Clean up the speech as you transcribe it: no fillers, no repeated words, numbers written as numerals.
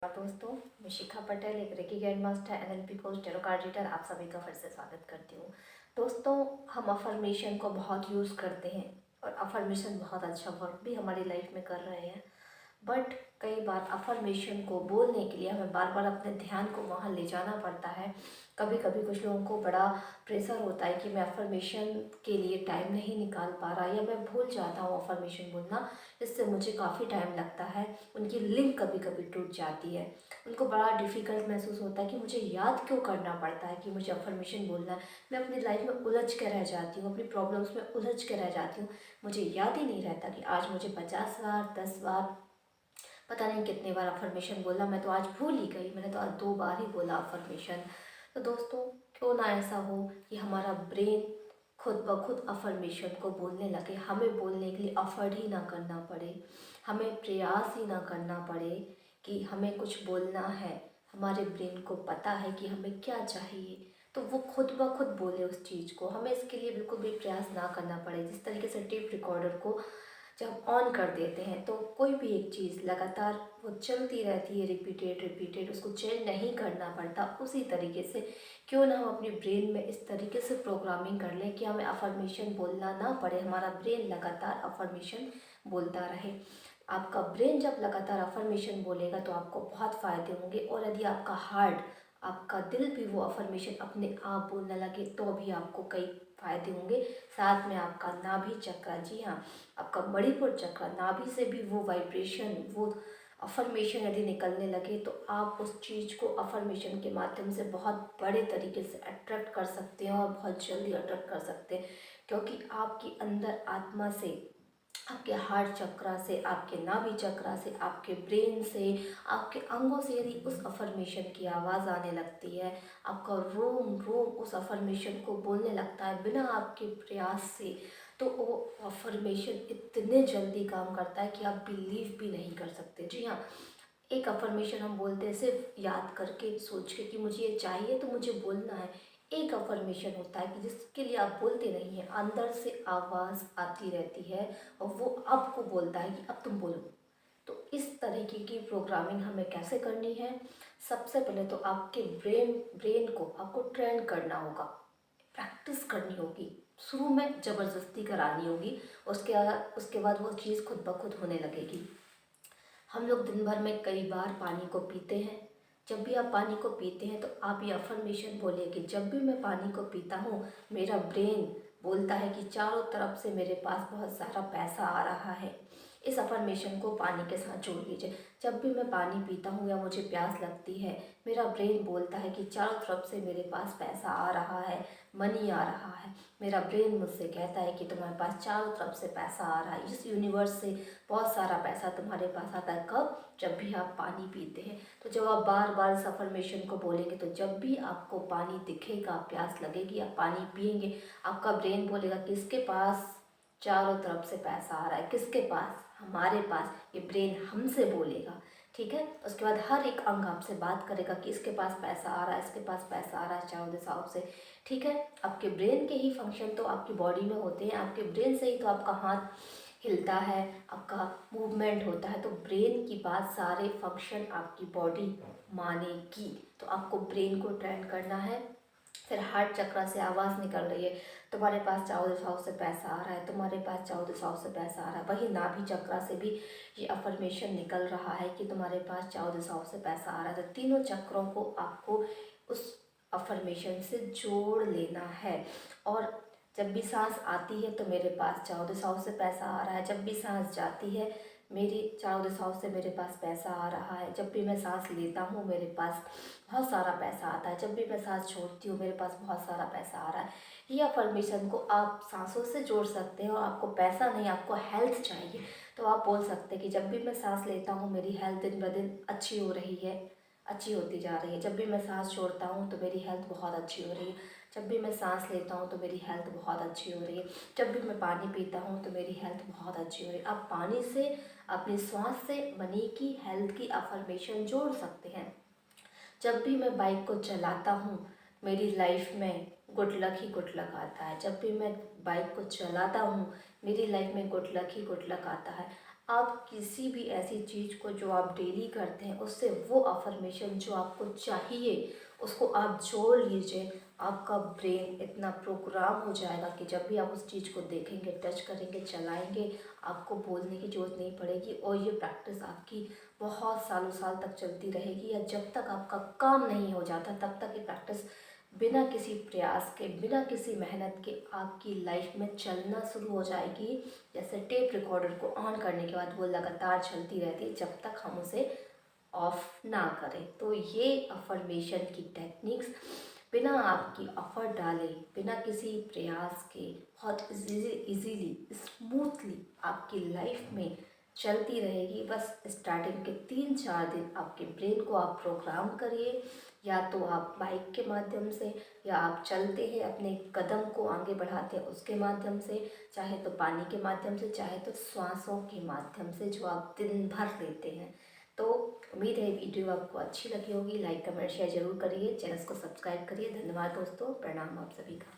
दोस्तों, मैं शिखा पटेल, एक reiki grand master, NLP coach, tarot card reader, आप सभी का फिर से स्वागत करती हूँ। दोस्तों, हम अफर्मेशन को बहुत यूज़ करते हैं और अफर्मेशन बहुत अच्छा वर्क भी हमारी लाइफ में कर रहे हैं। बट कई बार अफर्मेशन को बोलने के लिए हमें बार बार अपने ध्यान को वहाँ ले जाना पड़ता है। कभी कभी कुछ लोगों को बड़ा प्रेशर होता है कि मैं अफर्मेशन के लिए टाइम नहीं निकाल पा रहा, या मैं भूल जाता हूँ अफर्मेशन बोलना, इससे मुझे काफ़ी टाइम लगता है। उनकी लिंक कभी कभी टूट जाती है, उनको बड़ा डिफ़िकल्ट महसूस होता है कि मुझे याद क्यों करना पड़ता है कि मुझे अफर्मेशन बोलना है। मैं अपनी लाइफ में उलझ के रह जाती हूँ, अपनी प्रॉब्लम्स में उलझ के रह जाती हूँ। मुझे याद ही नहीं रहता कि आज मुझे 50 बार, 10 बार, पता नहीं कितने बार अफर्मेशन बोला। मैं तो आज भूल ही गई, मैंने तो आज 2 बार ही बोला अफर्मेशन। तो दोस्तों, क्यों ना ऐसा हो कि हमारा ब्रेन खुद ब खुद अफर्मेशन को बोलने लगे, हमें बोलने के लिए अफर्ट ही ना करना पड़े, हमें प्रयास ही ना करना पड़े कि हमें कुछ बोलना है। हमारे ब्रेन को पता है कि हमें क्या चाहिए, तो वो खुद ब खुद बोले उस चीज़ को। हमें इसके लिए बिल्कुल भी प्रयास ना करना पड़े। जिस तरीके से टेप रिकॉर्डर को जब ऑन कर देते हैं तो कोई भी एक चीज़ लगातार वो चलती रहती है, रिपीटेड रिपीटेड, उसको चेंज नहीं करना पड़ता। उसी तरीके से क्यों ना हम अपने ब्रेन में इस तरीके से प्रोग्रामिंग कर लें कि हमें अफर्मेशन बोलना ना पड़े, हमारा ब्रेन लगातार अफर्मेशन बोलता रहे। आपका ब्रेन जब लगातार अफर्मेशन बोलेगा तो आपको बहुत फ़ायदे होंगे, और यदि आपका हार्ट, आपका दिल भी वो अफर्मेशन अपने आप बोलने लगे तो भी आपको कई फ़ायदे होंगे। साथ में आपका नाभि चक्र, जी हाँ, आपका मणिपुर चक्र, नाभि से भी वो वाइब्रेशन, वो अफर्मेशन यदि निकलने लगे तो आप उस चीज़ को अफर्मेशन के माध्यम से बहुत बड़े तरीके से अट्रैक्ट कर सकते हैं, और बहुत जल्दी अट्रैक्ट कर सकते हैं। क्योंकि आपकी अंदर आत्मा से, आपके हार्ट चक्रा से, आपके नाभि चक्रा से, आपके ब्रेन से, आपके अंगों से यदि उस अफर्मेशन की आवाज़ आने लगती है, आपका रोम रोम उस अफर्मेशन को बोलने लगता है बिना आपके प्रयास से, तो वो अफर्मेशन इतने जल्दी काम करता है कि आप बिलीव भी नहीं कर सकते। जी हाँ, एक अफर्मेशन हम बोलते हैं सिर्फ याद करके, सोच के कि मुझे ये चाहिए तो मुझे बोलना है। एक अफर्मेशन होता है कि जिसके लिए आप बोलते नहीं हैं, अंदर से आवाज़ आती रहती है और वो आपको बोलता है कि अब तुम बोलो। तो इस तरीके की प्रोग्रामिंग हमें कैसे करनी है? सबसे पहले तो आपके ब्रेन को आपको ट्रेन करना होगा, प्रैक्टिस करनी होगी। शुरू में ज़बरदस्ती करानी होगी, उसके बाद वो चीज़ खुद ब खुद होने लगेगी। हम लोग दिन भर में कई बार पानी को पीते हैं। जब भी आप पानी को पीते हैं तो आप ये अफर्मेशन बोलिए कि जब भी मैं पानी को पीता हूँ, मेरा ब्रेन बोलता है कि चारों तरफ से मेरे पास बहुत सारा पैसा आ रहा है। इस अफर्मेशन को पानी के साथ जोड़ लीजिए। जब भी मैं पानी पीता हूँ या मुझे प्यास लगती है, मेरा ब्रेन बोलता है कि चारों तरफ से मेरे पास पैसा आ रहा है, मनी आ रहा है। मेरा ब्रेन मुझसे कहता है कि तुम्हारे पास चारों तरफ से पैसा आ रहा है, इस यूनिवर्स से बहुत सारा पैसा तुम्हारे पास आता है। कब? जब भी आप पानी पीते हैं। तो जब आप बार बार इस अफर्मेशन को बोलेंगे तो जब भी आपको पानी दिखेगा, प्यास लगेगी, आप पानी पिएंगे, आपका ब्रेन बोलेगा किसके पास चारों तरफ से पैसा आ रहा है, किसके पास? हमारे पास। ये ब्रेन हमसे बोलेगा, ठीक है। उसके बाद हर एक अंग आपसे बात करेगा कि इसके पास पैसा आ रहा है, इसके पास पैसा आ रहा है चारों दिशाओं से, ठीक है। आपके ब्रेन के ही फंक्शन तो आपकी बॉडी में होते हैं, आपके ब्रेन से ही तो आपका हाथ हिलता है, आपका मूवमेंट होता है। तो ब्रेन की बात सारे फंक्शन आपकी बॉडी मानेगी। तो आपको ब्रेन को ट्रेन करना है। फिर हार्ट चक्र से आवाज़ निकल रही है, तुम्हारे पास चारों दिशाओं से पैसा आ रहा है, तुम्हारे पास चारों दिशाओं से पैसा आ रहा है। वही नाभि चक्र से भी ये अफर्मेशन निकल रहा है कि तुम्हारे पास चारों दिशाओं से पैसा आ रहा है। तो तीनों चक्रों को आपको उस अफर्मेशन से जोड़ लेना है। और जब भी सांस आती है तो मेरे पास चारों दिशाओं से पैसा आ रहा है, जब भी सांस जाती है मेरी चारों दिशाओं से मेरे पास पैसा आ रहा है, जब भी मैं सांस लेता हूँ मेरे पास बहुत सारा पैसा आता है, जब भी मैं सांस छोड़ती हूँ मेरे पास बहुत सारा पैसा आ रहा है। ये अफर्मेशन को आप सांसों से जोड़ सकते हैं। और आपको पैसा नहीं, आपको हेल्थ चाहिए, तो आप बोल सकते हैं कि जब भी मैं सांस लेता हूँ मेरी हेल्थ दिन ब दिन अच्छी हो रही है, अच्छी होती जा रही है। जब भी मैं सांस छोड़ता हूँ तो मेरी हेल्थ बहुत अच्छी हो रही है। जब भी मैं सांस लेता हूँ तो मेरी हेल्थ बहुत अच्छी हो रही है। जब भी मैं पानी पीता हूँ तो मेरी हेल्थ बहुत अच्छी हो रही है। आप पानी से, अपनी सांस से मनी की, हेल्थ की अफर्मेशन जोड़ सकते हैं। जब भी मैं बाइक को चलाता हूँ मेरी लाइफ में गुड लक ही गुड लक आता है। जब भी मैं बाइक को चलाता हूँ मेरी लाइफ में गुड लक ही गुड लक आता है। आप किसी भी ऐसी चीज़ को जो आप डेली करते हैं उससे वो अफर्मेशन जो आपको चाहिए उसको आप जोड़ लीजिए। आपका ब्रेन इतना प्रोग्राम हो जाएगा कि जब भी आप उस चीज़ को देखेंगे, टच करेंगे, चलाएंगे, आपको बोलने की ज़रूरत नहीं पड़ेगी। और ये प्रैक्टिस आपकी बहुत सालों साल तक चलती रहेगी, या जब तक आपका काम नहीं हो जाता तब तक ये प्रैक्टिस बिना किसी प्रयास के, बिना किसी मेहनत के आपकी लाइफ में चलना शुरू हो जाएगी। जैसे टेप रिकॉर्डर को ऑन करने के बाद वो लगातार चलती रहती है जब तक हम उसे ऑफ ना करें। तो ये अफर्मेशन की टेक्निक्स बिना आपकी एफर्ट डाले, बिना किसी प्रयास के बहुत इजीली, स्मूथली आपकी लाइफ में चलती रहेगी। बस स्टार्टिंग के 3-4 दिन आपके ब्रेन को आप प्रोग्राम करिए, या तो आप बाइक के माध्यम से, या आप चलते हैं अपने कदम को आगे बढ़ाते हैं उसके माध्यम से, चाहे तो पानी के माध्यम से, चाहे तो श्वासों के माध्यम से जो आप दिन भर लेते हैं। तो उम्मीद है वीडियो आपको अच्छी लगी होगी। लाइक कमेंट शेयर जरूर करिए, चैनल को सब्सक्राइब करिए। धन्यवाद दोस्तों, प्रणाम आप सभी का।